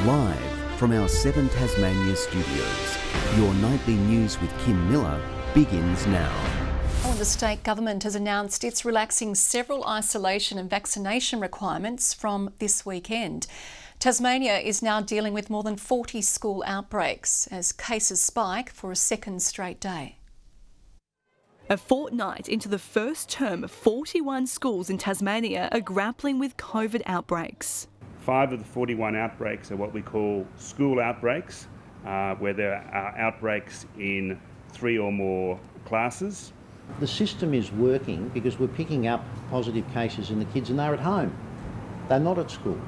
Live from our 7 Tasmania studios, your nightly news with Kim Miller begins now. Well, the state government has announced it's relaxing several isolation and vaccination requirements from this weekend. Tasmania is now dealing with more than 40 school outbreaks as cases spike for a second straight day. A fortnight into the first term, 41 schools in Tasmania are grappling with COVID outbreaks. 5 of the 41 outbreaks are what we call school outbreaks, where there are outbreaks in 3 or more classes. The system is working because we're picking up positive cases in the kids and they're at home. They're not at school.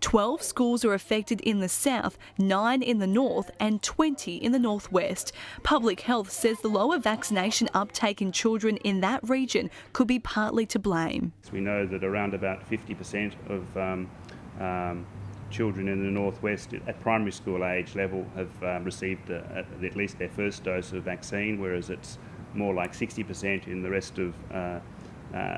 12 schools are affected in the south, 9 in the north and 20 in the northwest. Public Health says the lower vaccination uptake in children in that region could be partly to blame. We know that around about 50% of children in the northwest at primary school age level have received at least their first dose of vaccine, whereas it's more like 60% in the rest of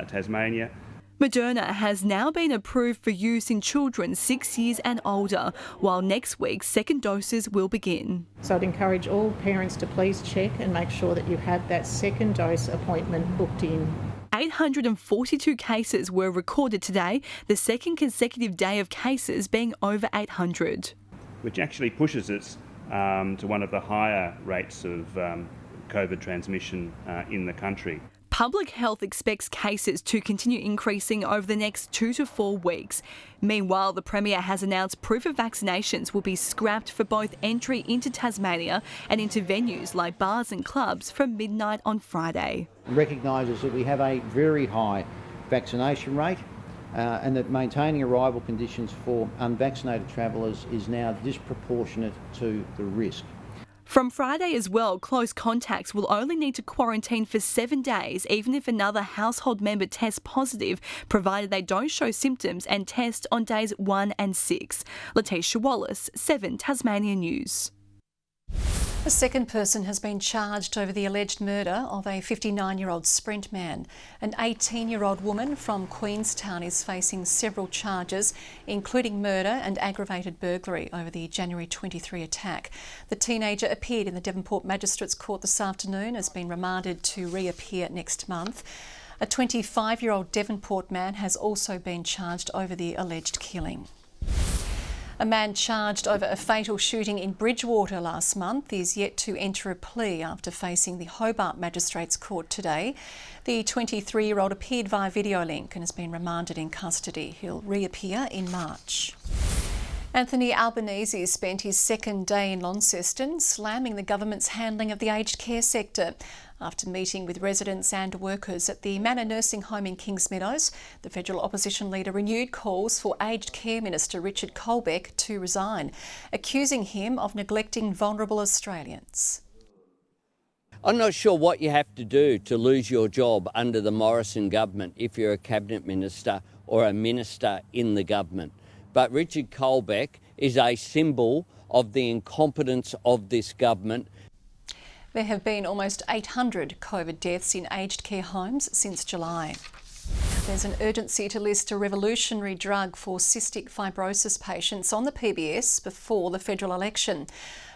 Tasmania. Moderna has now been approved for use in children 6 years and older, while next week second doses will begin. So I'd encourage all parents to please check and make sure that you have that second dose appointment booked in. 842 cases were recorded today, the second consecutive day of cases being over 800. Which actually pushes us to one of the higher rates of COVID transmission in the country. Public Health expects cases to continue increasing over the next 2 to 4 weeks. Meanwhile, the Premier has announced proof of vaccinations will be scrapped for both entry into Tasmania and into venues like bars and clubs from midnight on Friday. Recognises that we have a very high vaccination rate and that maintaining arrival conditions for unvaccinated travellers is now disproportionate to the risk. From Friday as well, close contacts will only need to quarantine for 7 days, even if another household member tests positive, provided they don't show symptoms and test on days 1 and 6. Letitia Wallace, 7 Tasmania News. A second person has been charged over the alleged murder of a 59-year-old Sprint man. An 18-year-old woman from Queenstown is facing several charges, including murder and aggravated burglary over the January 23 attack. The teenager appeared in the Devonport Magistrates Court this afternoon, has been remanded to reappear next month. A 25-year-old Devonport man has also been charged over the alleged killing. A man charged over a fatal shooting in Bridgewater last month is yet to enter a plea after facing the Hobart Magistrates Court today. The 23-year-old appeared via video link and has been remanded in custody. He'll reappear in March. Anthony Albanese spent his second day in Launceston slamming the government's handling of the aged care sector. After meeting with residents and workers at the Manor Nursing Home in Kings Meadows, the federal opposition leader renewed calls for Aged Care Minister Richard Colbeck to resign, accusing him of neglecting vulnerable Australians. I'm not sure what you have to do to lose your job under the Morrison government if you're a cabinet minister or a minister in the government. But Richard Colbeck is a symbol of the incompetence of this government. There have been almost 800 COVID deaths in aged care homes since July. There's an urgency to list a revolutionary drug for cystic fibrosis patients on the PBS before the federal election.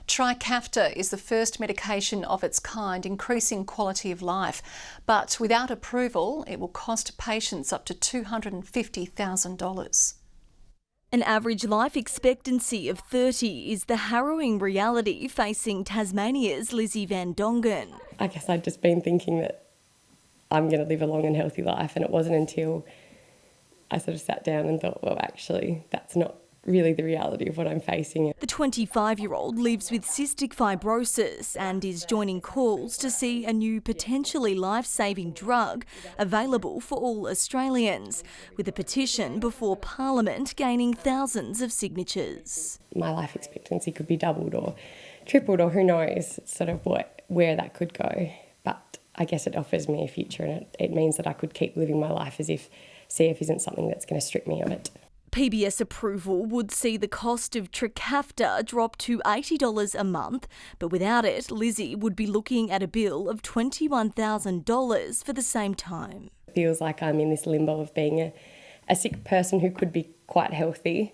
Trikafta is the first medication of its kind, increasing quality of life. But without approval, it will cost patients up to $250,000. An average life expectancy of 30 is the harrowing reality facing Tasmania's Lizzie Van Dongen. I guess I'd just been thinking that I'm going to live a long and healthy life, and it wasn't until I sort of sat down and thought, well, actually, that's not really the reality of what I'm facing. The 25-year-old lives with cystic fibrosis and is joining calls to see a new potentially life-saving drug available for all Australians, with a petition before Parliament gaining thousands of signatures. My life expectancy could be doubled or tripled, or who knows sort of where that could go. But I guess it offers me a future, and it means that I could keep living my life as if CF isn't something that's going to strip me of it. PBS approval would see the cost of Trikafta drop to $80 a month, but without it, Lizzie would be looking at a bill of $21,000 for the same time. It feels like I'm in this limbo of being a sick person who could be quite healthy,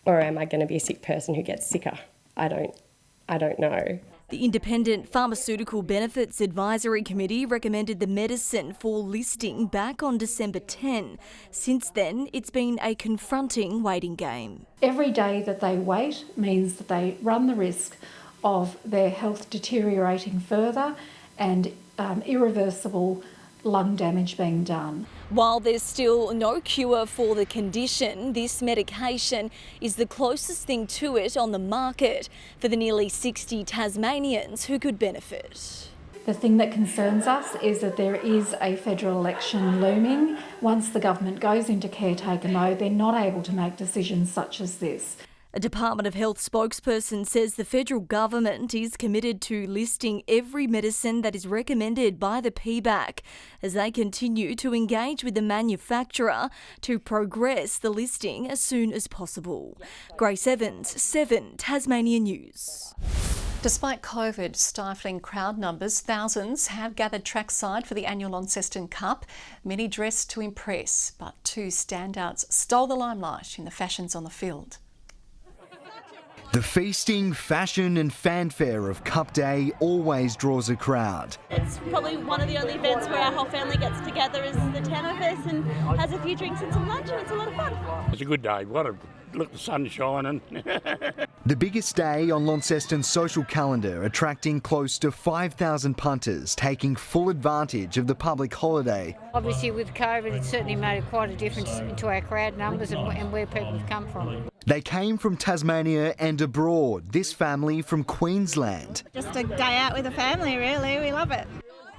Or am I going to be a sick person who gets sicker? I don't know. The Independent Pharmaceutical Benefits Advisory Committee recommended the medicine for listing back on December 10. Since then, it's been a confronting waiting game. Every day that they wait means that they run the risk of their health deteriorating further and irreversible lung damage being done. While there's still no cure for the condition, this medication is the closest thing to it on the market for the nearly 60 Tasmanians who could benefit. The thing that concerns us is that there is a federal election looming. Once the government goes into caretaker mode, they're not able to make decisions such as this. A Department of Health spokesperson says the federal government is committed to listing every medicine that is recommended by the PBAC as they continue to engage with the manufacturer to progress the listing as soon as possible. Grace Evans, 7 Tasmania News. Despite COVID stifling crowd numbers, thousands have gathered trackside for the annual Launceston Cup, many dressed to impress, but 2 standouts stole the limelight in the fashions on the field. The feasting, fashion and fanfare of Cup Day always draws a crowd. It's probably one of the only events where our whole family gets together as the 10 of us and has a few drinks and some lunch, and it's a lot of fun. It's a good day. Look, the sun's shining. The biggest day on Launceston's social calendar, attracting close to 5,000 punters, taking full advantage of the public holiday. Obviously with COVID, it's certainly made quite a difference to our crowd numbers and where people have come from. They came from Tasmania and abroad, this family from Queensland. Just a day out with the family, really. We love it.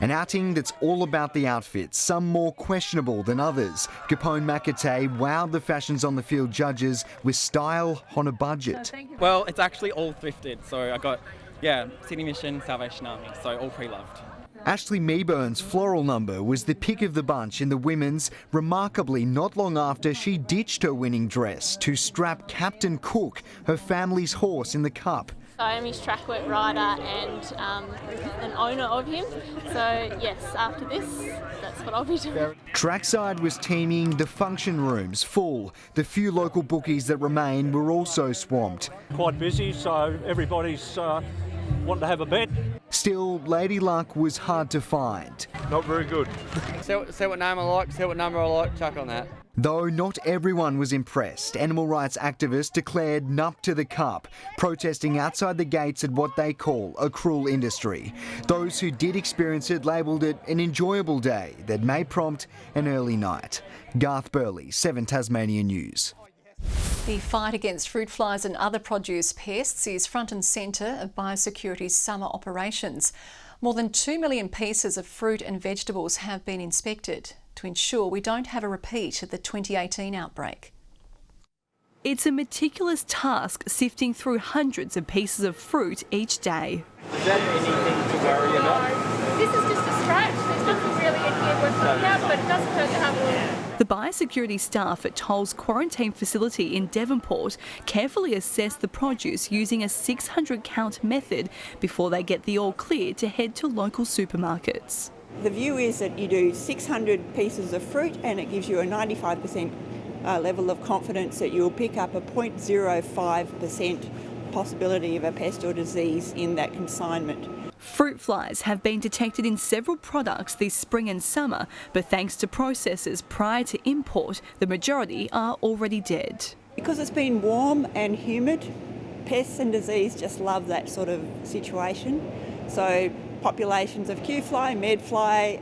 An outing that's all about the outfits, some more questionable than others. Capone McAtee wowed the fashions on the field judges with style on a budget. Well, it's actually all thrifted, so I got, Sydney Mission, Salvation Army, so all pre-loved. Ashley Meeburn's floral number was the pick of the bunch in the women's, remarkably not long after she ditched her winning dress to strap Captain Cook, her family's horse, in the Cup. I am his track work rider and an owner of him, so yes, after this, that's what I'll be doing. Trackside was teeming, the function rooms full. The few local bookies that remain were also swamped. Quite busy, so everybody's wanting to have a bet. Still, Lady Luck was hard to find. Not very good. See what name I like, see what number I like, chuck on that. Though not everyone was impressed, animal rights activists declared nup to the Cup, protesting outside the gates at what they call a cruel industry. Those who did experience it labelled it an enjoyable day that may prompt an early night. Garth Burley, 7 Tasmania News. The fight against fruit flies and other produce pests is front and centre of biosecurity's summer operations. More than 2 million pieces of fruit and vegetables have been inspected to ensure we don't have a repeat of the 2018 outbreak. It's a meticulous task sifting through hundreds of pieces of fruit each day. Is that anything to worry about? This is just a scratch. There's nothing really in here worth looking at, but it doesn't hurt to have a look. The biosecurity staff at Toll's quarantine facility in Devonport carefully assess the produce using a 600 count method before they get the all clear to head to local supermarkets. The view is that you do 600 pieces of fruit and it gives you a 95% level of confidence that you'll pick up a 0.05% possibility of a pest or disease in that consignment. Fruit flies have been detected in several products this spring and summer, but thanks to processes prior to import, the majority are already dead. Because it's been warm and humid, pests and disease just love that sort of situation. So populations of Q-fly, medfly,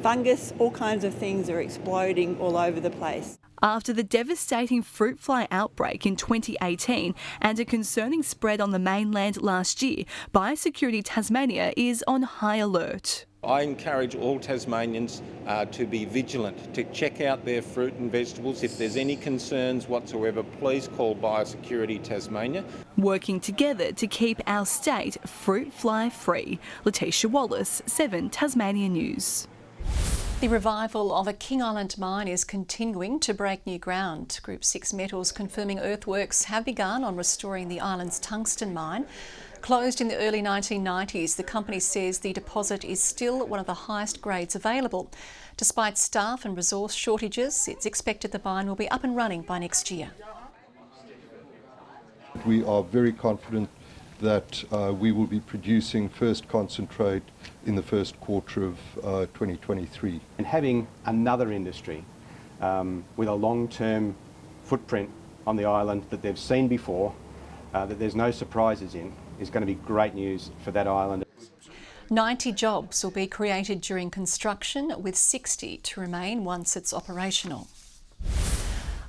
fungus, all kinds of things are exploding all over the place. After the devastating fruit fly outbreak in 2018 and a concerning spread on the mainland last year, Biosecurity Tasmania is on high alert. I encourage all Tasmanians to be vigilant, to check out their fruit and vegetables. If there's any concerns whatsoever, please call Biosecurity Tasmania. Working together to keep our state fruit fly free. Letitia Wallace, 7 Tasmania News. The revival of a King Island mine is continuing to break new ground. Group 6 Metals confirming earthworks have begun on restoring the island's tungsten mine. Closed in the early 1990s, the company says the deposit is still one of the highest grades available. Despite staff and resource shortages, it's expected the mine will be up and running by next year. but we are very confident that we will be producing first concentrate in the first quarter of 2023. And having another industry with a long-term footprint on the island that they've seen before, that there's no surprises in, is going to be great news for that island. 90 jobs will be created during construction, with 60 to remain once it's operational.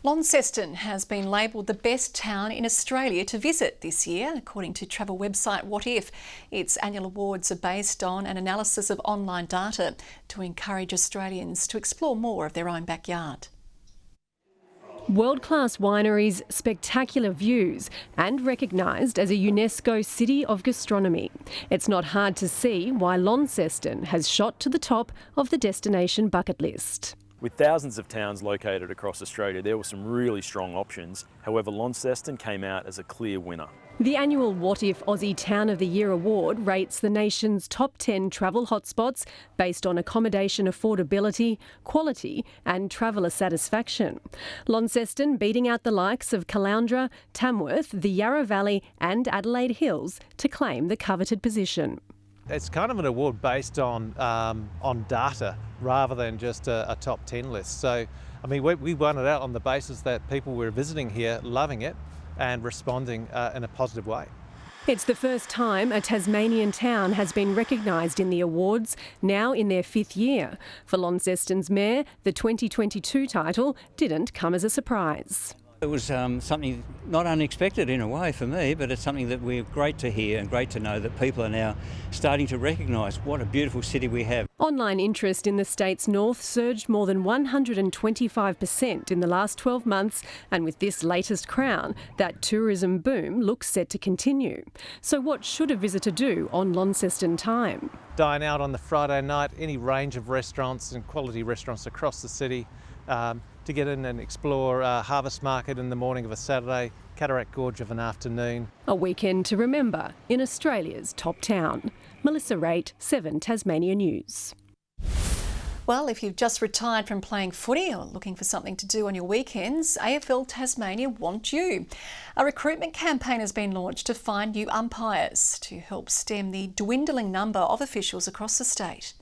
Launceston has been labelled the best town in Australia to visit this year, according to travel website What If. Its annual awards are based on an analysis of online data to encourage Australians to explore more of their own backyard. World-class wineries, spectacular views and recognised as a UNESCO City of Gastronomy. It's not hard to see why Launceston has shot to the top of the destination bucket list. With thousands of towns located across Australia, there were some really strong options. However, Launceston came out as a clear winner. The annual What If Aussie Town of the Year award rates the nation's top 10 travel hotspots based on accommodation affordability, quality and traveller satisfaction. Launceston beating out the likes of Caloundra, Tamworth, the Yarra Valley and Adelaide Hills to claim the coveted position. It's kind of an award based on data rather than just a top 10 list. So, I mean, we won it out on the basis that people were visiting here, loving it and responding in a positive way. It's the first time a Tasmanian town has been recognised in the awards, now in their 5th year. For Launceston's mayor, the 2022 title didn't come as a surprise. It was something not unexpected in a way for me, but it's something that we're great to hear and great to know that people are now starting to recognise what a beautiful city we have. Online interest in the state's north surged more than 125% in the last 12 months, and with this latest crown, that tourism boom looks set to continue. So what should a visitor do on Launceston time? Dine out on the Friday night, any range of restaurants and quality restaurants across the city. To get in and explore Harvest Market in the morning of a Saturday, Cataract Gorge of an afternoon. A weekend to remember in Australia's top town. Melissa Raitt, 7 Tasmania News. Well, if you've just retired from playing footy or looking for something to do on your weekends, AFL Tasmania want you. A recruitment campaign has been launched to find new umpires to help stem the dwindling number of officials across the state.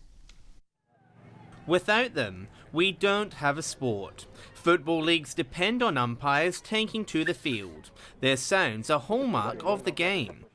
Without them, we don't have a sport. Football leagues depend on umpires taking to the field. Their sound's a hallmark of the game.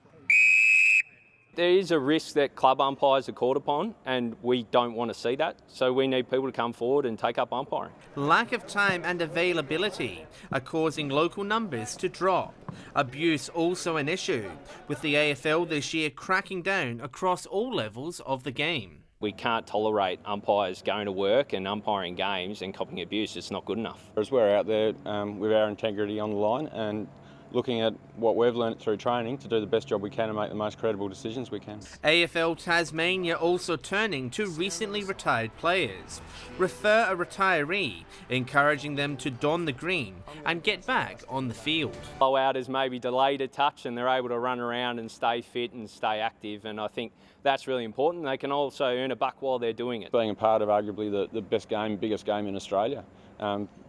There is a risk that club umpires are called upon, and we don't want to see that, so we need people to come forward and take up umpiring. Lack of time and availability are causing local numbers to drop. Abuse also an issue, with the AFL this year cracking down across all levels of the game. We can't tolerate umpires going to work and umpiring games and copying abuse. It's not good enough. As we're out there with our integrity on the line and looking at what we've learnt through training to do the best job we can and make the most credible decisions we can. AFL Tasmania also turning to recently retired players. Refer a retiree, encouraging them to don the green and get back on the field. Blowouters maybe delayed a touch and they're able to run around and stay fit and stay active, and I think that's really important. They can also earn a buck while they're doing it. Being a part of arguably the best game, biggest game in Australia,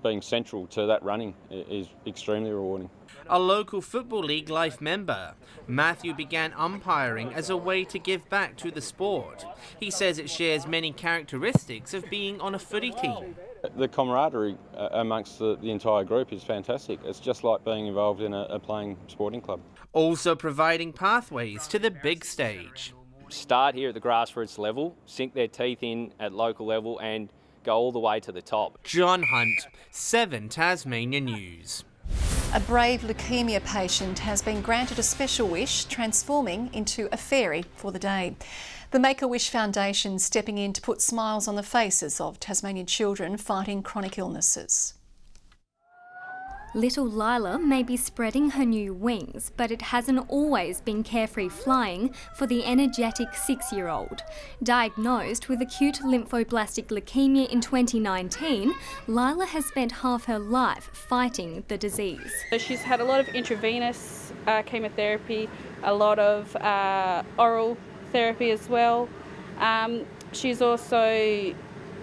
being central to that running is extremely rewarding. A local Football League Life member, Matthew began umpiring as a way to give back to the sport. He says it shares many characteristics of being on a footy team. The camaraderie amongst the entire group is fantastic. It's just like being involved in a playing sporting club. Also providing pathways to the big stage. Start here at the grassroots level, sink their teeth in at local level and go all the way to the top. John Hunt, 7 Tasmania News. A brave leukaemia patient has been granted a special wish, transforming into a fairy for the day. The MakeAWish Foundation stepping in to put smiles on the faces of Tasmanian children fighting chronic illnesses. Little Lila may be spreading her new wings, but it hasn't always been carefree flying for the energetic 6-year-old. Diagnosed with acute lymphoblastic leukemia in 2019, Lila has spent half her life fighting the disease. So she's had a lot of intravenous chemotherapy, a lot of oral therapy as well. She's also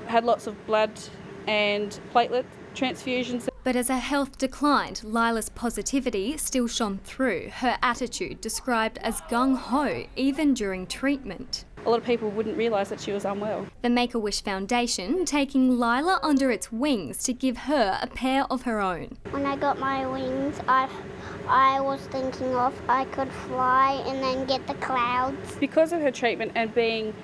had lots of blood and platelet transfusions. But as her health declined, Lila's positivity still shone through, her attitude described as gung-ho even during treatment. A lot of people wouldn't realise that she was unwell. The Make-A-Wish Foundation taking Lila under its wings to give her a pair of her own. When I got my wings, I was thinking of I could fly and then get the clouds. Because of her treatment and being,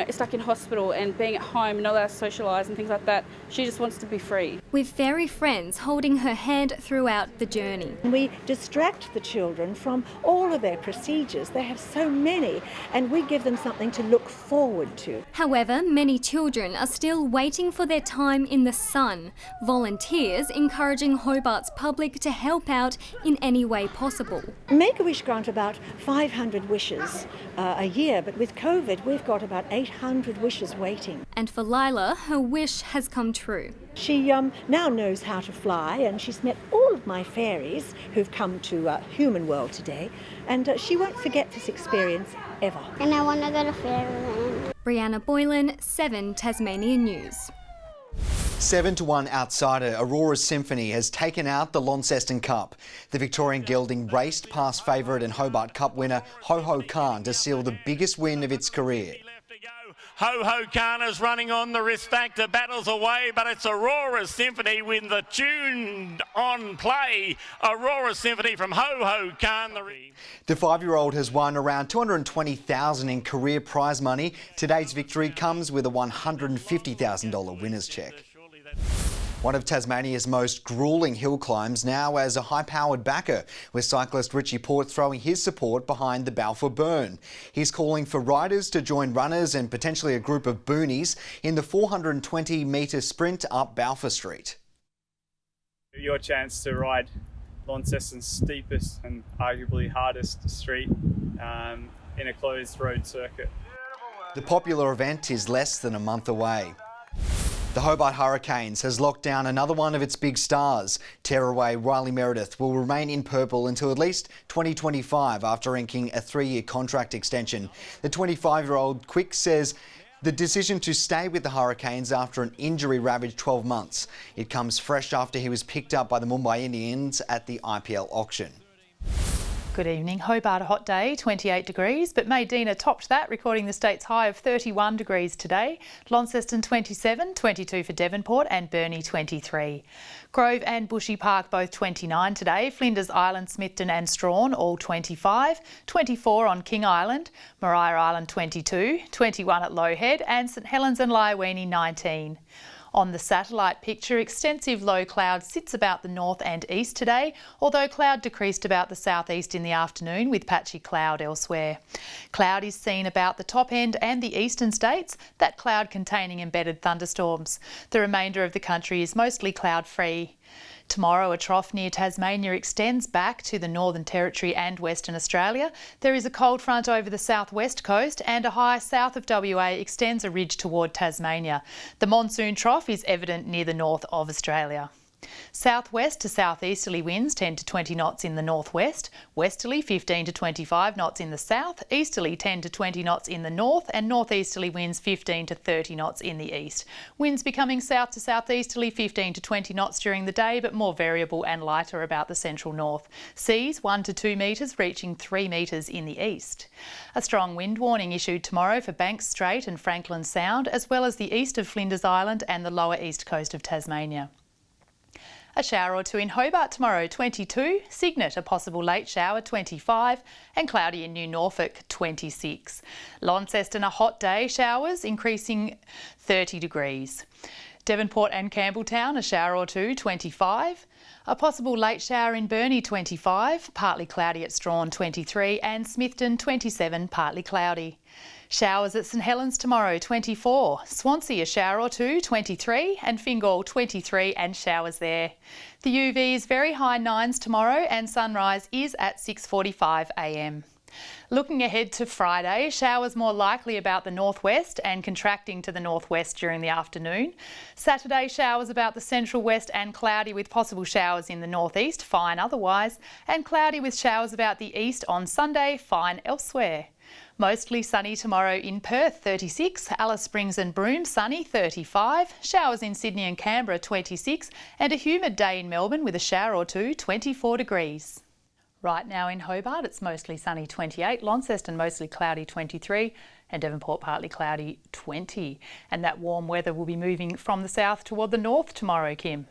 stuck in hospital and being at home, not allowed to socialise and things like that, she just wants to be free. With fairy friends holding her hand throughout the journey. We distract the children from all of their procedures. They have so many, and we give them something to look forward to. However, many children are still waiting for their time in the sun. Volunteers encouraging Hobart's public to help out in any way possible. Make-A-Wish grant about 500 wishes a year, but with COVID we've got about 800 wishes waiting. And for Lila, her wish has come true. She now knows how to fly, and she's met all of my fairies who've come to Human World today, and she won't forget this experience ever. And I want to go to Fairyland. Brianna Boylan, 7 Tasmania News. 7-1 outsider Aurora Symphony has taken out the Launceston Cup. The Victorian gelding raced past favourite and Hobart Cup winner Ho Ho Khan to seal the biggest win of its career. Ho Ho Khan is running on the risk factor, battles away, but it's Aurora Symphony with the tuned on play. Aurora Symphony from Ho Ho Khan. The 5-year-old has won around $220,000 in career prize money. Today's victory comes with a $150,000 winner's cheque. One of Tasmania's most gruelling hill climbs now as a high-powered backer, with cyclist Richie Port throwing his support behind the Balfour Burn. He's calling for riders to join runners and potentially a group of boonies in the 420-metre sprint up Balfour Street. Your chance to ride Launceston's steepest and arguably hardest street in a closed road circuit. The popular event is less than a month away. The Hobart Hurricanes has locked down another one of its big stars. Tearaway Riley Meredith will remain in purple until at least 2025 after inking a 3-year contract extension. The 25-year-old Quick says the decision to stay with the Hurricanes after an injury-ravaged 12 months. It comes fresh after he was picked up by the Mumbai Indians at the IPL auction. Good evening. Hobart a hot day, 28 degrees, but Maydena topped that, recording the state's high of 31 degrees today. Launceston 27, 22 for Devonport and Burnie 23. Grove and Bushy Park both 29 today. Flinders Island, Smithton and Strawn all 25. 24 on King Island. Maria Island 22. 21 at Low Head and St Helens and Liaweenie 19. On the satellite picture, extensive low cloud sits about the north and east today, although cloud decreased about the southeast in the afternoon with patchy cloud elsewhere. Cloud is seen about the top end and the eastern states, that cloud containing embedded thunderstorms. The remainder of the country is mostly cloud-free. Tomorrow, a trough near Tasmania extends back to the Northern Territory and Western Australia. There is a cold front over the southwest coast and a high south of WA extends a ridge toward Tasmania. The monsoon trough is evident near the north of Australia. Southwest to southeasterly winds 10 to 20 knots in the northwest, westerly 15 to 25 knots in the south, easterly 10 to 20 knots in the north and northeasterly winds 15 to 30 knots in the east. Winds becoming south to southeasterly 15 to 20 knots during the day but more variable and lighter about the central north. Seas 1 to 2 metres reaching 3 metres in the east. A strong wind warning issued tomorrow for Banks Strait and Franklin Sound as well as the east of Flinders Island and the lower east coast of Tasmania. A shower or two in Hobart tomorrow, 22, Cygnet a possible late shower, 25 and cloudy in New Norfolk, 26. Launceston a hot day, showers increasing 30 degrees. Devonport and Campbelltown a shower or two, 25. A possible late shower in Burnie, 25, partly cloudy at Strawn, 23 and Smithton, 27, partly cloudy. Showers at St Helens tomorrow, 24. Swansea a shower or two, 23 and Fingal 23 and showers there. The UV is very high 9s tomorrow and sunrise is at 6:45 a.m. Looking ahead to Friday, showers more likely about the northwest and contracting to the northwest during the afternoon. Saturday, showers about the central west and cloudy with possible showers in the northeast, fine otherwise, and cloudy with showers about the east on Sunday, fine elsewhere. Mostly sunny tomorrow in Perth, 36, Alice Springs and Broome, sunny, 35, showers in Sydney and Canberra, 26, and a humid day in Melbourne with a shower or two, 24 degrees. Right now in Hobart, it's mostly sunny, 28, Launceston mostly cloudy, 23, and Devonport partly cloudy, 20. And that warm weather will be moving from the south toward the north tomorrow, Kim.